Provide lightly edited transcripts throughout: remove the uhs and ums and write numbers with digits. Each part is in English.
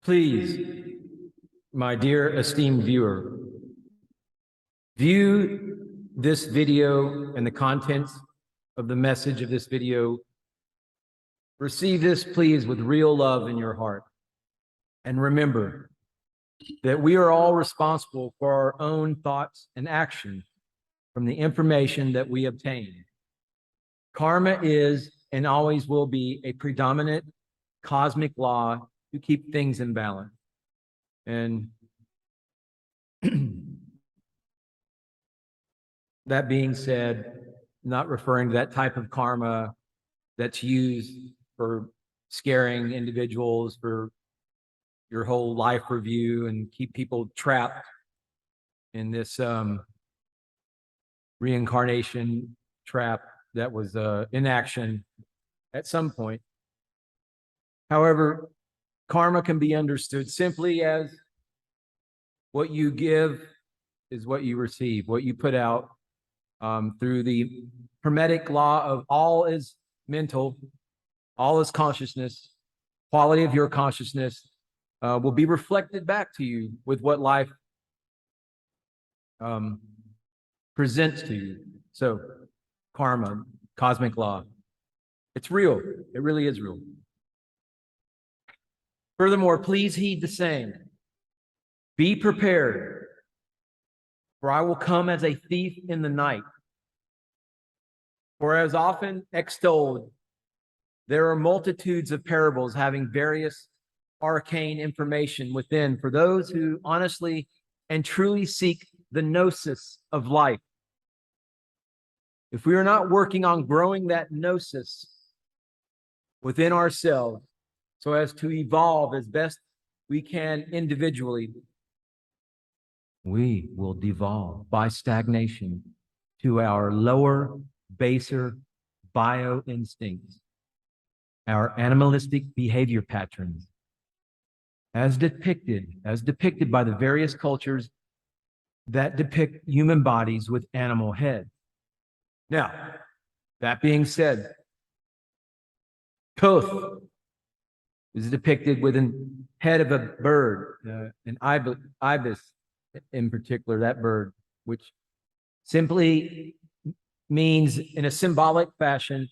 Please, my dear esteemed viewer, view this video and the contents of the message of this video. Receive this, please, with real love in your heart. And remember that we are all responsible for our own thoughts and actions from the information that we obtain. Karma is and always will be a predominant cosmic law to keep things in balance. And that being said, not referring to that type of karma that's used for scaring individuals for your whole life review and keep people trapped in this reincarnation trap that was in action at some point. However, karma can be understood simply as what you give is what you receive, what you put out through the Hermetic law of all is mental, all is consciousness, quality of your consciousness will be reflected back to you with what life presents to you. So karma, cosmic law, it's real. It really is real. Furthermore, please heed the saying, be prepared, for I will come as a thief in the night. For as often extolled, there are multitudes of parables having various arcane information within for those who honestly and truly seek the Gnosis of life. If we are not working on growing that Gnosis within ourselves so as to evolve as best we can individually, we will devolve by stagnation to our lower, baser bio instincts, our animalistic behavior patterns, as depicted by the various cultures that depict human bodies with animal heads. Now, that being said, Toth is depicted with a head of a bird, an ibis in particular, that bird, which simply means in a symbolic fashion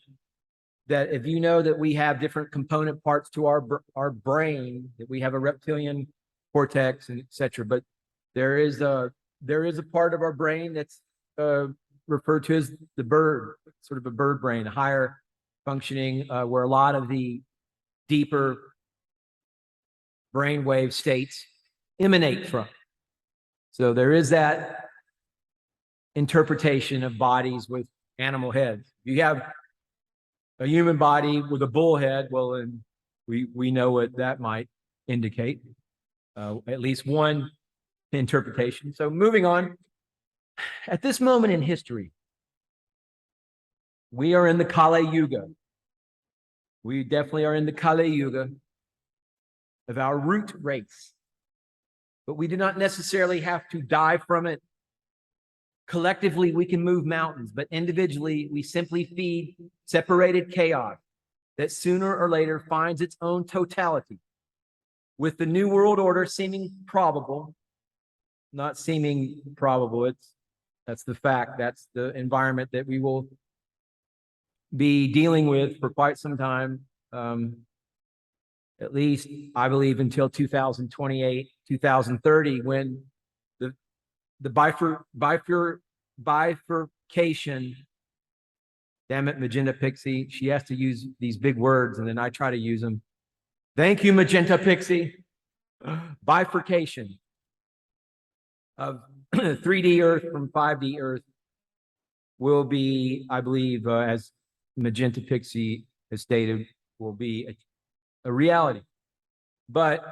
that if you know that we have different component parts to our brain, that we have a reptilian cortex and etc., but there is a part of our brain that's referred to as the bird, sort of a bird brain, a higher functioning, where a lot of the deeper brainwave states emanate from. So there is that interpretation of bodies with animal heads. You have a human body with a bull head, well, then we know what that might indicate, at least one interpretation. So moving on, at this moment in history, we are in the Kali Yuga. We definitely are in the Kali Yuga of our root race, but we do not necessarily have to die from it. Collectively, we can move mountains, but individually, we simply feed separated chaos that sooner or later finds its own totality. With the New World Order seeming probable, not seeming probable, that's the fact, that's the environment that we will be dealing with for quite some time, at least, I believe, until 2028, 2030, when the bifurcation, damn it, Magenta Pixie, she has to use these big words and then I try to use them. Thank you, Magenta Pixie. Bifurcation of 3D Earth from 5D Earth will be, I believe, as Magenta Pixie has stated, will be a reality. But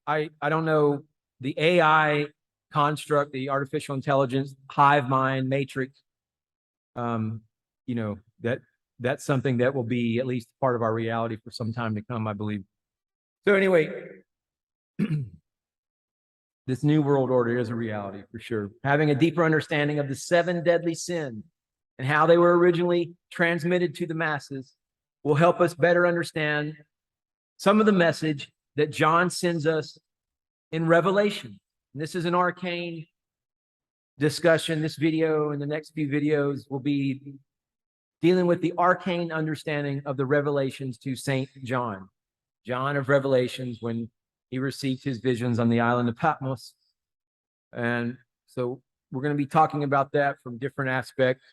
I don't know, the AI construct, the artificial intelligence, hive mind, matrix, that's something that will be at least part of our reality for some time to come, I believe. So anyway, this new world order is a reality for sure. Having a deeper understanding of the 7 deadly sins and how they were originally transmitted to the masses will help us better understand some of the message that John sends us in Revelation. And this is an arcane discussion. This video and the next few videos will be dealing with the arcane understanding of the revelations to Saint John, John of Revelations, when he received his visions on the island of Patmos. And so we're going to be talking about that from different aspects.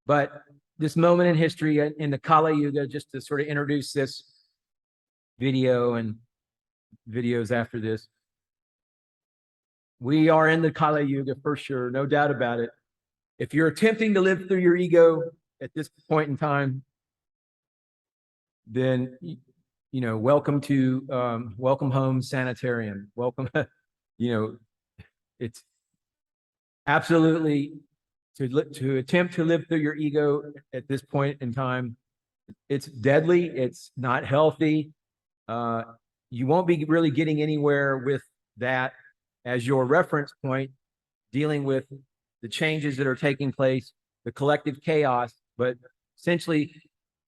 But this moment in history in the Kali Yuga, just to sort of introduce this video and videos after this, we are in the Kali Yuga for sure, no doubt about it. If you're attempting to live through your ego at this point in time, then welcome home sanitarium. Welcome, it's absolutely to attempt to live through your ego at this point in time. It's deadly. It's not healthy. You won't be really getting anywhere with that as your reference point, dealing with the changes that are taking place, the collective chaos. But essentially, I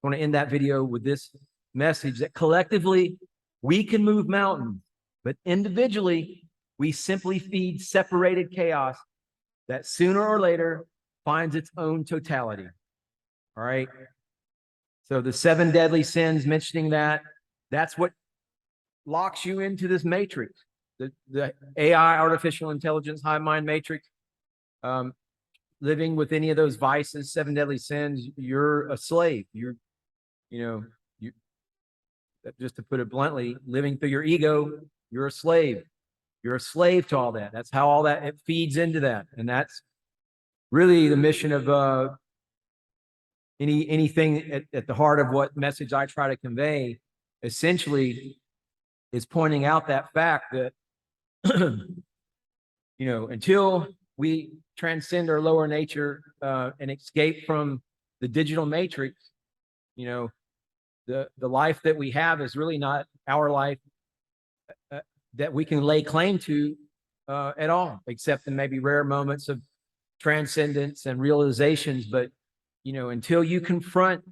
want to end that video with this message that collectively we can move mountains, but individually we simply feed separated chaos that sooner or later finds its own totality. All right. So the 7 deadly sins, mentioning that's what locks you into this matrix, the AI, artificial intelligence, hive mind matrix. Living with any of those vices, 7 deadly sins, you're a slave. You just to put it bluntly, living through your ego, you're a slave. You're a slave to all that. That's how all that, it feeds into that. And that's really the mission of anything at the heart of what message I try to convey, essentially, is pointing out that fact that, until we transcend our lower nature and escape from the digital matrix, the life that we have is really not our life that we can lay claim to at all, except in maybe rare moments of transcendence and realizations. But until you confront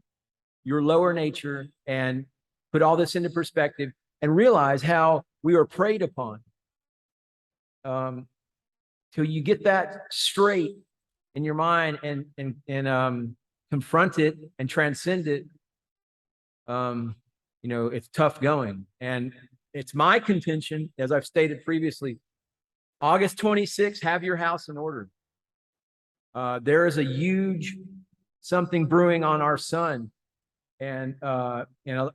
your lower nature and put all this into perspective and realize how we are preyed upon, till you get that straight in your mind and confront it and transcend it, it's tough going. And it's my contention, as I've stated previously, August 26th, have your house in order. There is a huge something brewing on our sun, and a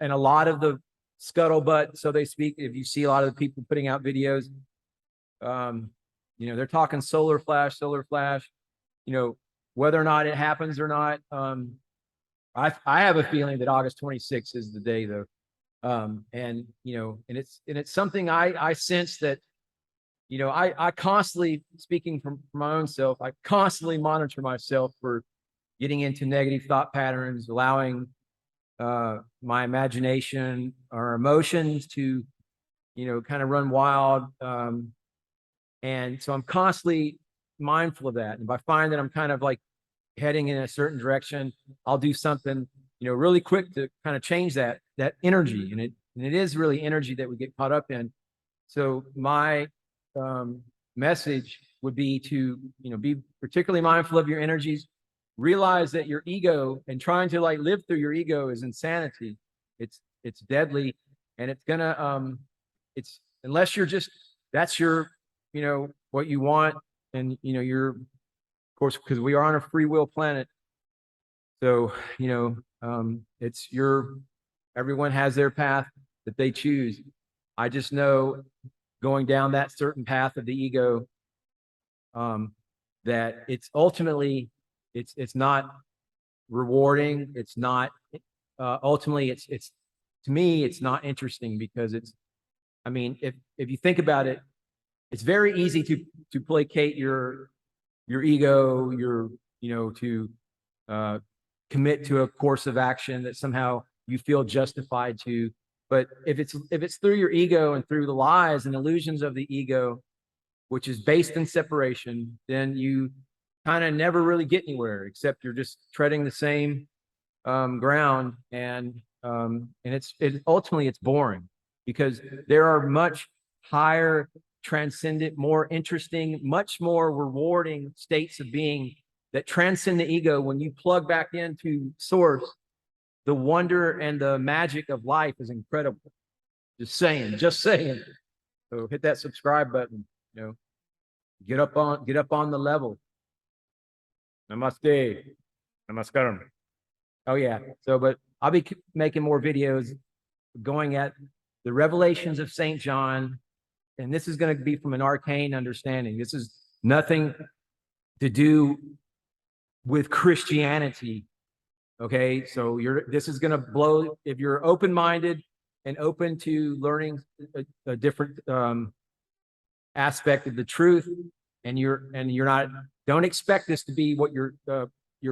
lot of the scuttlebutt, so they speak. If you see a lot of the people putting out videos, they're talking solar flash, whether or not it happens or not. I have a feeling that August 26th is the day, though. And it's something I sense that, I constantly, speaking from my own self, I constantly monitor myself for getting into negative thought patterns, allowing my imagination or emotions to, kind of run wild. And so I'm constantly mindful of that. And if I find that I'm kind of like heading in a certain direction, I'll do something, really quick to kind of change that energy. And it is really energy that we get caught up in. So my message would be to, be particularly mindful of your energies. Realize that your ego and trying to live through your ego is insanity. It's deadly, and it's gonna it's unless you're just, that's your, what you want, and you're, of course, because we are on a free will planet. So it's everyone has their path that they choose. I just know, going down that certain path of the ego, that it's ultimately, it's not rewarding. It's not ultimately, it's to me, it's not interesting, because if you think about it, it's very easy to placate your ego, to commit to a course of action that somehow you feel justified to. But if it's through your ego and through the lies and illusions of the ego, which is based in separation, then you kind of never really get anywhere, except you're just treading the same ground, and ultimately it's boring. because there are much higher, transcendent, more interesting, much more rewarding states of being that transcend the ego. When you plug back into source, the wonder and the magic of life is incredible. Just saying, just saying. So hit that subscribe button, you know, get up on the level. Namaste. Namaskaram. Oh yeah. So, but I'll be making more videos going at the revelations of St. John. And this is going to be from an arcane understanding. This is nothing to do with Christianity. Okay. So this is going to blow, if you're open-minded and open to learning a different aspect of the truth, and you're not, don't expect this to be what your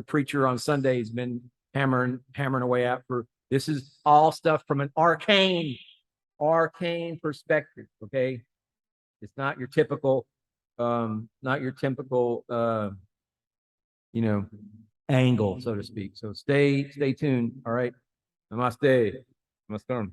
preacher on Sunday has been hammering away at. For this is all stuff from an arcane perspective. Okay, it's not your typical you know, angle, so to speak. So stay tuned. All right. Namaste. Namaskaram.